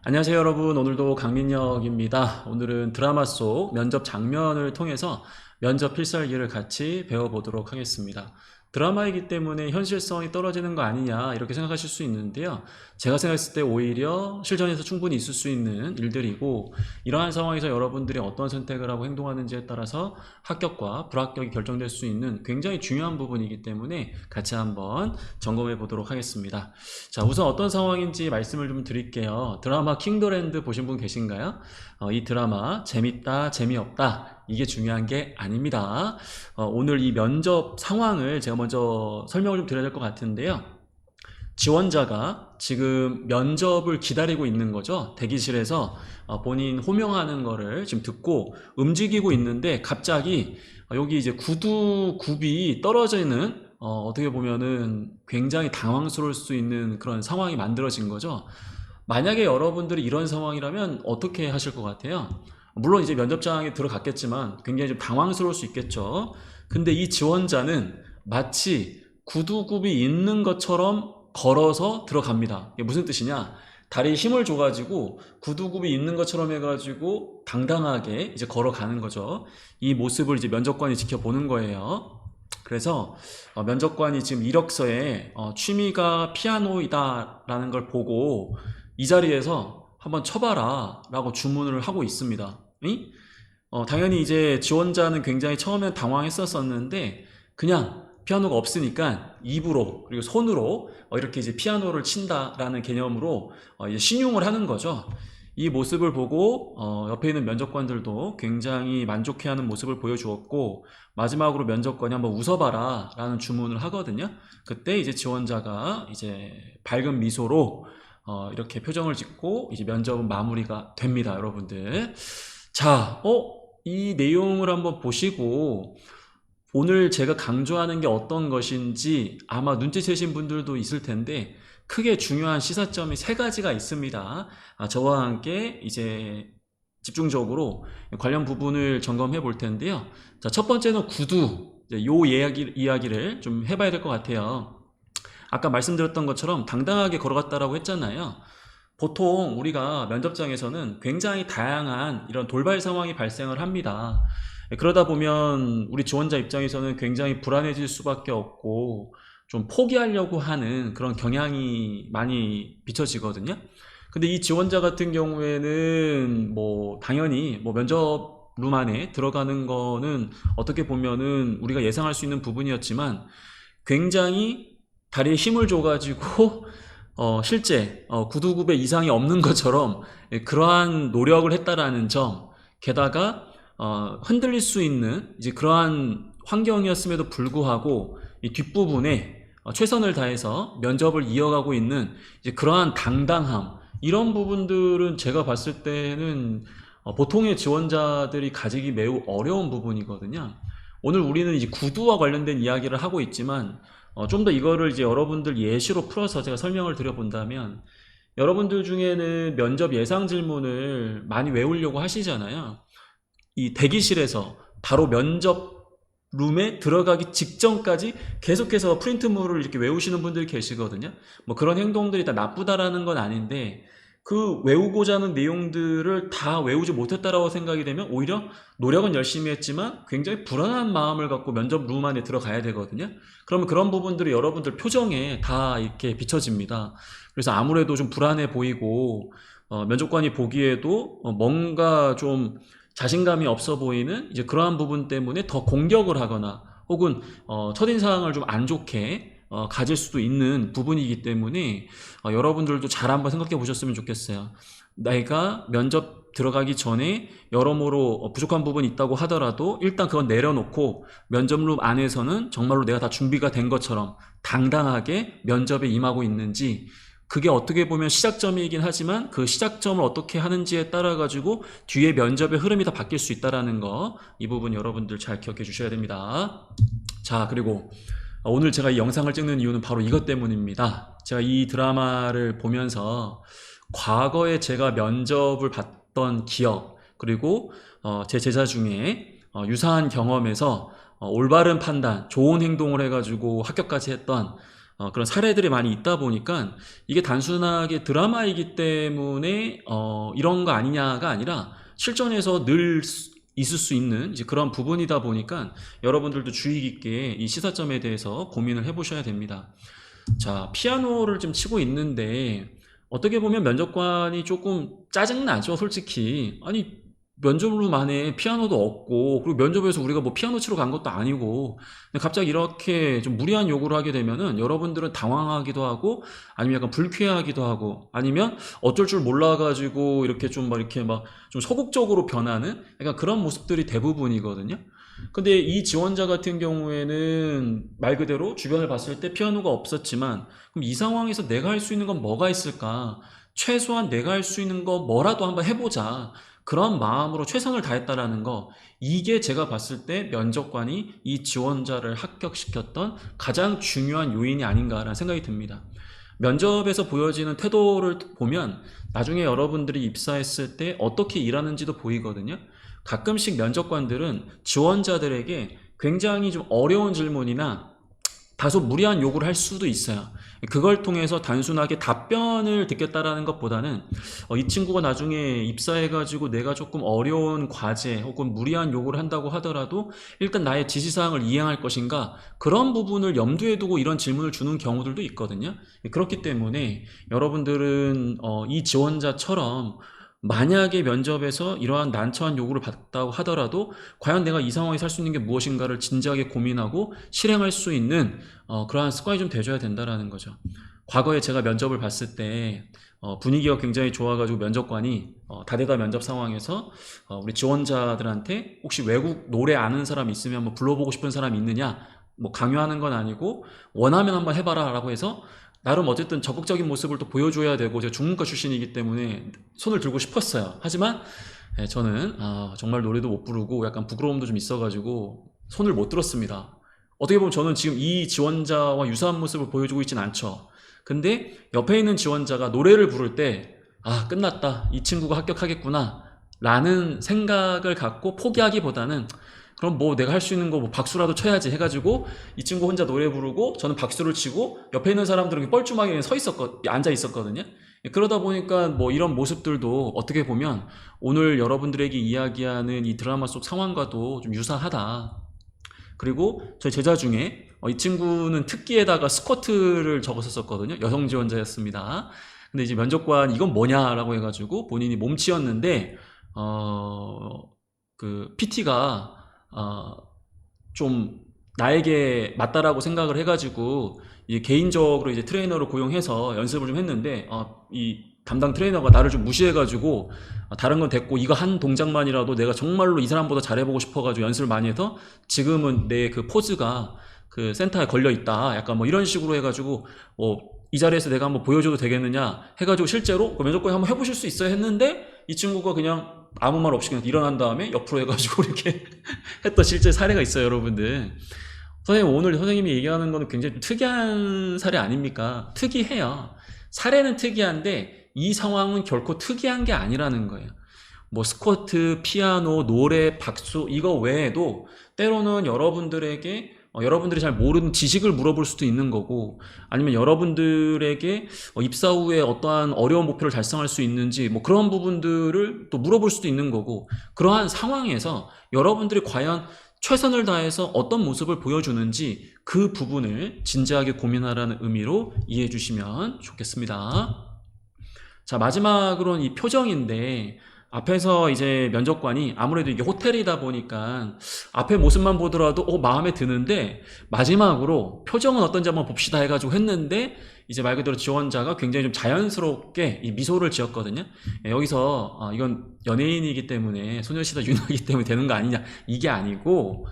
안녕하세요 여러분. 오늘도 강민혁입니다. 오늘은 드라마 속 면접 장면을 통해서 면접 필살기를 같이 배워보도록 하겠습니다. 드라마이기 때문에 현실성이 떨어지는 거 아니냐 이렇게 생각하실 수 있는데요. 제가 생각했을 때 오히려 실전에서 충분히 있을 수 있는 일들이고, 이러한 상황에서 여러분들이 어떤 선택을 하고 행동하는지에 따라서 합격과 불합격이 결정될 수 있는 굉장히 중요한 부분이기 때문에 같이 한번 점검해 보도록 하겠습니다. 자, 우선 어떤 상황인지 말씀을 좀 드릴게요. 드라마 킹더랜드 보신 분 계신가요? 이 드라마 재밌다, 재미없다 이게 중요한 게 아닙니다. 오늘 이 면접 상황을 제가 먼저 설명을 좀 드려야 될 것 같은데요. 지원자가 지금 면접을 기다리고 있는 거죠. 대기실에서 본인 호명하는 거를 지금 듣고 움직이고 있는데, 갑자기 여기 이제 구두굽이 떨어지는, 어떻게 보면은 굉장히 당황스러울 수 있는 그런 상황이 만들어진 거죠. 만약에 여러분들이 이런 상황이라면 어떻게 하실 것 같아요? 물론 이제 면접장에 들어갔겠지만 굉장히 좀 당황스러울 수 있겠죠. 근데 이 지원자는 마치 구두굽이 있는 것처럼 걸어서 들어갑니다. 이게 무슨 뜻이냐? 다리에 힘을 줘가지고 구두굽이 있는 것처럼 해가지고 당당하게 이제 걸어가는 거죠. 이 모습을 이제 면접관이 지켜보는 거예요. 그래서 면접관이 지금 이력서에 취미가 피아노이다라는 걸 보고 이 자리에서 한번 쳐봐라 라고 주문을 하고 있습니다. 응? 당연히 이제 지원자는 굉장히 처음엔 당황했었는데, 그냥 피아노가 없으니까 입으로 그리고 손으로 이렇게 이제 피아노를 친다라는 개념으로 이제 신용을 하는 거죠. 이 모습을 보고 옆에 있는 면접관들도 굉장히 만족해하는 모습을 보여주었고, 마지막으로 면접관이 한번 웃어봐라 라는 주문을 하거든요. 그때 이제 지원자가 이제 밝은 미소로 이렇게 표정을 짓고 이제 면접은 마무리가 됩니다, 여러분들. 자, 이 내용을 한번 보시고 오늘 제가 강조하는 게 어떤 것인지 아마 눈치채신 분들도 있을 텐데, 크게 중요한 시사점이 세 가지가 있습니다. 저와 함께 이제 집중적으로 관련 부분을 점검해 볼 텐데요. 자, 첫 번째는 구두. 요 이야기를 좀 해봐야 될 것 같아요. 아까 말씀드렸던 것처럼 당당하게 걸어갔다라고 했잖아요. 보통 우리가 면접장에서는 굉장히 다양한 이런 돌발 상황이 발생을 합니다. 그러다 보면 우리 지원자 입장에서는 굉장히 불안해질 수밖에 없고 좀 포기하려고 하는 그런 경향이 많이 비춰지거든요. 근데 이 지원자 같은 경우에는 뭐 당연히 뭐 면접룸 안에 들어가는 거는 어떻게 보면은 우리가 예상할 수 있는 부분이었지만, 굉장히 다리에 힘을 줘가지고 실제 구두굽에 이상이 없는 것처럼 그러한 노력을 했다라는 점, 게다가 흔들릴 수 있는 이제 그러한 환경이었음에도 불구하고 이 뒷부분에 최선을 다해서 면접을 이어가고 있는 이제 그러한 당당함, 이런 부분들은 제가 봤을 때는 보통의 지원자들이 가지기 매우 어려운 부분이거든요. 오늘 우리는 이제 구두와 관련된 이야기를 하고 있지만, 좀 더 이거를 이제 여러분들 예시로 풀어서 제가 설명을 드려본다면, 여러분들 중에는 면접 예상 질문을 많이 외우려고 하시잖아요. 이 대기실에서 바로 면접 룸에 들어가기 직전까지 계속해서 프린트물을 이렇게 외우시는 분들이 계시거든요. 뭐 그런 행동들이 다 나쁘다라는 건 아닌데, 그 외우고자 하는 내용들을 다 외우지 못했다라고 생각이 되면 오히려 노력은 열심히 했지만 굉장히 불안한 마음을 갖고 면접 룸 안에 들어가야 되거든요. 그러면 그런 부분들이 여러분들 표정에 다 이렇게 비춰집니다. 그래서 아무래도 좀 불안해 보이고 면접관이 보기에도 뭔가 좀 자신감이 없어 보이는 이제 그러한 부분 때문에 더 공격을 하거나 혹은 첫인상을 좀 안 좋게 가질 수도 있는 부분이기 때문에 여러분들도 잘 한번 생각해 보셨으면 좋겠어요. 내가 면접 들어가기 전에 여러모로 부족한 부분이 있다고 하더라도 일단 그건 내려놓고 면접룸 안에서는 정말로 내가 다 준비가 된 것처럼 당당하게 면접에 임하고 있는지, 그게 어떻게 보면 시작점이긴 하지만 그 시작점을 어떻게 하는지에 따라 가지고 뒤에 면접의 흐름이 다 바뀔 수 있다는 거, 이 부분 여러분들 잘 기억해 주셔야 됩니다. 자, 그리고 오늘 제가 이 영상을 찍는 이유는 바로 이것 때문입니다. 제가 이 드라마를 보면서 과거에 제가 면접을 봤던 기억, 그리고 제 제자 중에 유사한 경험에서 올바른 판단, 좋은 행동을 해가지고 합격까지 했던 그런 사례들이 많이 있다 보니까 이게 단순하게 드라마이기 때문에 이런 거 아니냐가 아니라 실전에서 늘 있을 수 있는 이제 그런 부분이다 보니까 여러분들도 주의 깊게 이 시사점에 대해서 고민을 해보셔야 됩니다. 자, 피아노를 좀 치고 있는데 어떻게 보면 면접관이 조금 짜증나죠, 솔직히. 아니, 면접으로 만에 피아노도 없고, 그리고 면접에서 우리가 뭐 피아노 치러 간 것도 아니고, 근데 갑자기 이렇게 좀 무리한 요구를 하게 되면은 여러분들은 당황하기도 하고, 아니면 약간 불쾌하기도 하고, 아니면 어쩔 줄 몰라가지고 이렇게 좀 막 이렇게 막 좀 소극적으로 변하는 약간 그런 모습들이 대부분이거든요. 근데 이 지원자 같은 경우에는 말 그대로 주변을 봤을 때 피아노가 없었지만, 그럼 이 상황에서 내가 할 수 있는 건 뭐가 있을까? 최소한 내가 할 수 있는 거 뭐라도 한번 해보자. 그런 마음으로 최선을 다했다라는 거, 이게 제가 봤을 때 면접관이 이 지원자를 합격시켰던 가장 중요한 요인이 아닌가라는 생각이 듭니다. 면접에서 보여지는 태도를 보면 나중에 여러분들이 입사했을 때 어떻게 일하는지도 보이거든요. 가끔씩 면접관들은 지원자들에게 굉장히 좀 어려운 질문이나 다소 무리한 요구를 할 수도 있어요. 그걸 통해서 단순하게 답변을 듣겠다라는 것보다는 이 친구가 나중에 입사해가지고 내가 조금 어려운 과제 혹은 무리한 요구를 한다고 하더라도 일단 나의 지시사항을 이행할 것인가, 그런 부분을 염두에 두고 이런 질문을 주는 경우들도 있거든요. 그렇기 때문에 여러분들은 이 지원자처럼 만약에 면접에서 이러한 난처한 요구를 받았다고 하더라도 과연 내가 이 상황에서 할 수 있는 게 무엇인가를 진지하게 고민하고 실행할 수 있는 그러한 습관이 좀 돼줘야 된다라는 거죠. 과거에 제가 면접을 봤을 때 분위기가 굉장히 좋아가지고 면접관이 다대다 면접 상황에서 우리 지원자들한테 혹시 외국 노래 아는 사람 있으면 뭐 불러보고 싶은 사람 있느냐, 뭐 강요하는 건 아니고 원하면 한번 해봐라 라고 해서 나름 어쨌든 적극적인 모습을 또 보여줘야 되고, 제가 중문과 출신이기 때문에 손을 들고 싶었어요. 하지만 저는 정말 노래도 못 부르고 약간 부끄러움도 좀 있어가지고 손을 못 들었습니다. 어떻게 보면 저는 지금 이 지원자와 유사한 모습을 보여주고 있진 않죠. 근데 옆에 있는 지원자가 노래를 부를 때 끝났다, 이 친구가 합격하겠구나 라는 생각을 갖고 포기하기보다는 그럼 뭐 내가 할 수 있는 거 뭐 박수라도 쳐야지 해가지고 이 친구 혼자 노래 부르고 저는 박수를 치고 옆에 있는 사람들은 뻘쭘하게 앉아 있었거든요. 그러다 보니까 뭐 이런 모습들도 어떻게 보면 오늘 여러분들에게 이야기하는 이 드라마 속 상황과도 좀 유사하다. 그리고 저희 제자 중에 이 친구는 특기에다가 스쿼트를 적었었거든요. 여성 지원자였습니다. 근데 이제 면접관 이건 뭐냐라고 해가지고 본인이 몸치였는데 그 PT가 좀 나에게 맞다라고 생각을 해가지고 이제 개인적으로 이제 트레이너를 고용해서 연습을 좀 했는데 이 담당 트레이너가 나를 좀 무시해가지고 다른 건 됐고 이거 한 동작만이라도 내가 정말로 이 사람보다 잘해보고 싶어가지고 연습을 많이 해서 지금은 내 그 포즈가 그 센터에 걸려 있다, 약간 뭐 이런 식으로 해가지고 이 자리에서 내가 한번 보여줘도 되겠느냐 해가지고 실제로 그 면접관이 한번 해보실 수 있어요 했는데 이 친구가 그냥 아무 말 없이 그냥 일어난 다음에 옆으로 해가지고 이렇게 했던 실제 사례가 있어요, 여러분들. 선생님, 오늘 선생님이 얘기하는 거는 굉장히 특이한 사례 아닙니까? 특이해요. 사례는 특이한데 이 상황은 결코 특이한 게 아니라는 거예요. 뭐 스쿼트, 피아노, 노래, 박수 이거 외에도 때로는 여러분들에게 여러분들이 잘 모르는 지식을 물어볼 수도 있는 거고, 아니면 여러분들에게 입사 후에 어떠한 어려운 목표를 달성할 수 있는지 뭐 그런 부분들을 또 물어볼 수도 있는 거고, 그러한 상황에서 여러분들이 과연 최선을 다해서 어떤 모습을 보여주는지 그 부분을 진지하게 고민하라는 의미로 이해해 주시면 좋겠습니다. 자, 마지막으로는 이 표정인데, 앞에서 이제 면접관이 아무래도 이게 호텔이다 보니까 앞에 모습만 보더라도 마음에 드는데 마지막으로 표정은 어떤지 한번 봅시다 해가지고 했는데 이제 말 그대로 지원자가 굉장히 좀 자연스럽게 이 미소를 지었거든요. 여기서 이건 연예인이기 때문에 소녀시대 윤호이기 때문에 되는 거 아니냐, 이게 아니고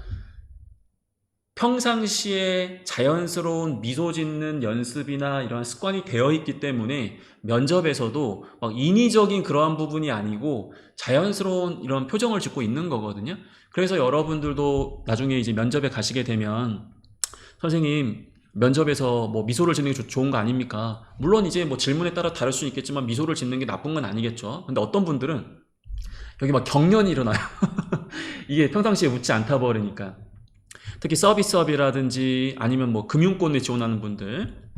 평상시에 자연스러운 미소 짓는 연습이나 이런 습관이 되어 있기 때문에 면접에서도 막 인위적인 그러한 부분이 아니고 자연스러운 이런 표정을 짓고 있는 거거든요. 그래서 여러분들도 나중에 이제 면접에 가시게 되면 선생님 면접에서 뭐 미소를 짓는 게 좋은 거 아닙니까? 물론 이제 뭐 질문에 따라 다를 수 있겠지만 미소를 짓는 게 나쁜 건 아니겠죠. 근데 어떤 분들은 여기 막 경련이 일어나요. 이게 평상시에 웃지 않다 버리니까. 특히 서비스업이라든지 아니면 뭐 금융권에 지원하는 분들,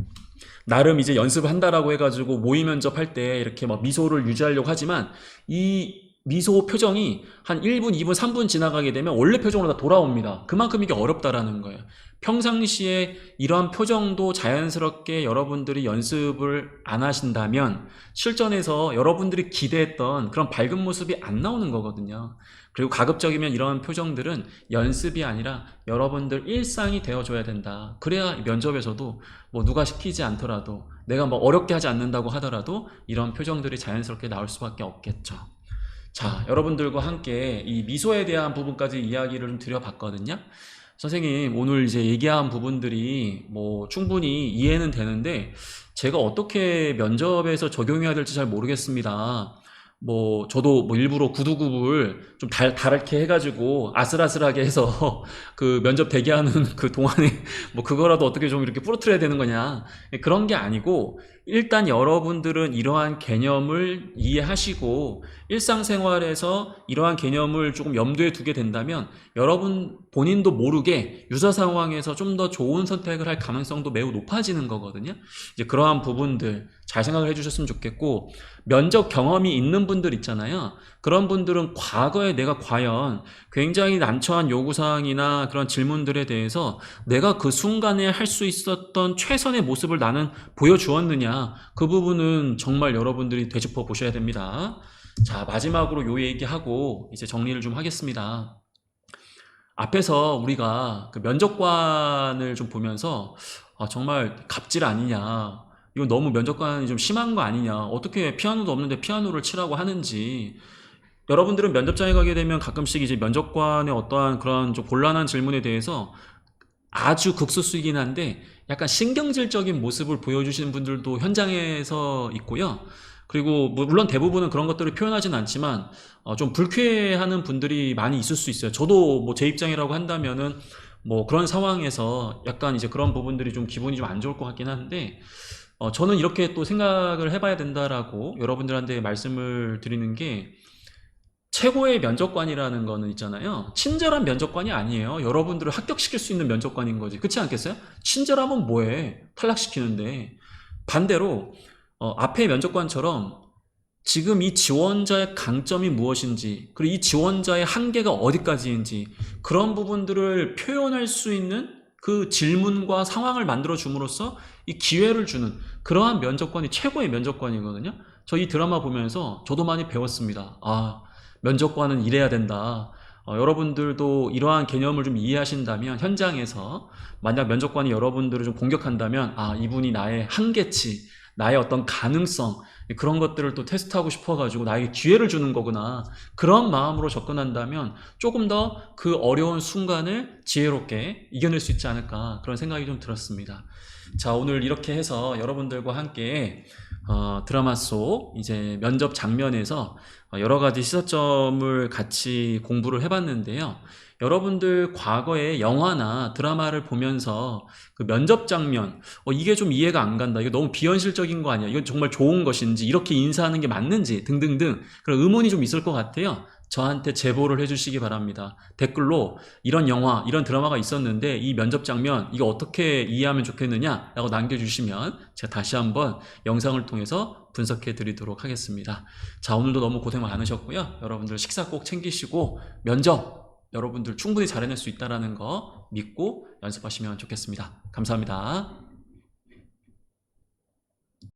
나름 이제 연습을 한다라고 해가지고 모의 면접할 때 이렇게 막 미소를 유지하려고 하지만 이 미소 표정이 한 1분, 2분, 3분 지나가게 되면 원래 표정으로 다 돌아옵니다. 그만큼 이게 어렵다라는 거예요. 평상시에 이러한 표정도 자연스럽게 여러분들이 연습을 안 하신다면 실전에서 여러분들이 기대했던 그런 밝은 모습이 안 나오는 거거든요. 그리고 가급적이면 이런 표정들은 연습이 아니라 여러분들 일상이 되어줘야 된다. 그래야 면접에서도 뭐 누가 시키지 않더라도 내가 뭐 어렵게 하지 않는다고 하더라도 이런 표정들이 자연스럽게 나올 수밖에 없겠죠. 자, 여러분들과 함께 이 미소에 대한 부분까지 이야기를 좀 드려봤거든요. 선생님, 오늘 이제 얘기한 부분들이 뭐 충분히 이해는 되는데 제가 어떻게 면접에서 적용해야 될지 잘 모르겠습니다. 뭐 저도 뭐 일부러 구두굽을 좀 다르게 해가지고 아슬아슬하게 해서 그 면접 대기하는 그 동안에 뭐 그거라도 어떻게 좀 이렇게 부러뜨려야 되는 거냐, 그런 게 아니고 일단 여러분들은 이러한 개념을 이해하시고 일상생활에서 이러한 개념을 조금 염두에 두게 된다면 여러분 본인도 모르게 유사 상황에서 좀 더 좋은 선택을 할 가능성도 매우 높아지는 거거든요. 이제 그러한 부분들 잘 생각을 해주셨으면 좋겠고, 면접 경험이 있는 분들 있잖아요. 그런 분들은 과거에 내가 과연 굉장히 난처한 요구사항이나 그런 질문들에 대해서 내가 그 순간에 할 수 있었던 최선의 모습을 나는 보여주었느냐, 그 부분은 정말 여러분들이 되짚어 보셔야 됩니다. 자, 마지막으로 요 얘기하고 이제 정리를 좀 하겠습니다. 앞에서 우리가 그 면접관을 좀 보면서 정말 갑질 아니냐, 이거 너무 면접관이 좀 심한 거 아니냐, 어떻게 피아노도 없는데 피아노를 치라고 하는지. 여러분들은 면접장에 가게 되면 가끔씩 이제 면접관의 어떠한 그런 좀 곤란한 질문에 대해서 아주 극소수이긴 한데 약간 신경질적인 모습을 보여주시는 분들도 현장에서 있고요. 그리고 물론 대부분은 그런 것들을 표현하진 않지만 좀 불쾌해하는 분들이 많이 있을 수 있어요. 저도 뭐 제 입장이라고 한다면은 뭐 그런 상황에서 약간 이제 그런 부분들이 좀 기분이 좀 안 좋을 것 같긴 한데, 저는 이렇게 또 생각을 해봐야 된다라고 여러분들한테 말씀을 드리는 게, 최고의 면접관이라는 거는 있잖아요. 친절한 면접관이 아니에요. 여러분들을 합격시킬 수 있는 면접관인 거지. 그렇지 않겠어요? 친절하면 뭐해? 탈락시키는데. 반대로 앞의 면접관처럼 지금 이 지원자의 강점이 무엇인지, 그리고 이 지원자의 한계가 어디까지인지, 그런 부분들을 표현할 수 있는 그 질문과 상황을 만들어 줌으로써 이 기회를 주는 그러한 면접관이 최고의 면접관이거든요. 저 이 드라마 보면서 저도 많이 배웠습니다. 면접관은 이래야 된다. 여러분들도 이러한 개념을 좀 이해하신다면 현장에서 만약 면접관이 여러분들을 좀 공격한다면 이분이 나의 한계치, 나의 어떤 가능성, 그런 것들을 또 테스트하고 싶어가지고 나에게 기회를 주는 거구나, 그런 마음으로 접근한다면 조금 더 그 어려운 순간을 지혜롭게 이겨낼 수 있지 않을까, 그런 생각이 좀 들었습니다. 자, 오늘 이렇게 해서 여러분들과 함께 드라마 속 이제 면접 장면에서 여러 가지 시사점을 같이 공부를 해봤는데요. 여러분들 과거에 영화나 드라마를 보면서 그 면접 장면, 이게 좀 이해가 안 간다, 이거 너무 비현실적인 거 아니야, 이건 정말 좋은 것인지, 이렇게 인사하는 게 맞는지 등등등 그런 의문이 좀 있을 것 같아요. 저한테 제보를 해주시기 바랍니다. 댓글로 이런 영화, 이런 드라마가 있었는데 이 면접 장면 이거 어떻게 이해하면 좋겠느냐 라고 남겨주시면 제가 다시 한번 영상을 통해서 분석해 드리도록 하겠습니다. 자, 오늘도 너무 고생 많으셨고요. 여러분들 식사 꼭 챙기시고 면접 여러분들 충분히 잘 해낼 수 있다는 거 믿고 연습하시면 좋겠습니다. 감사합니다.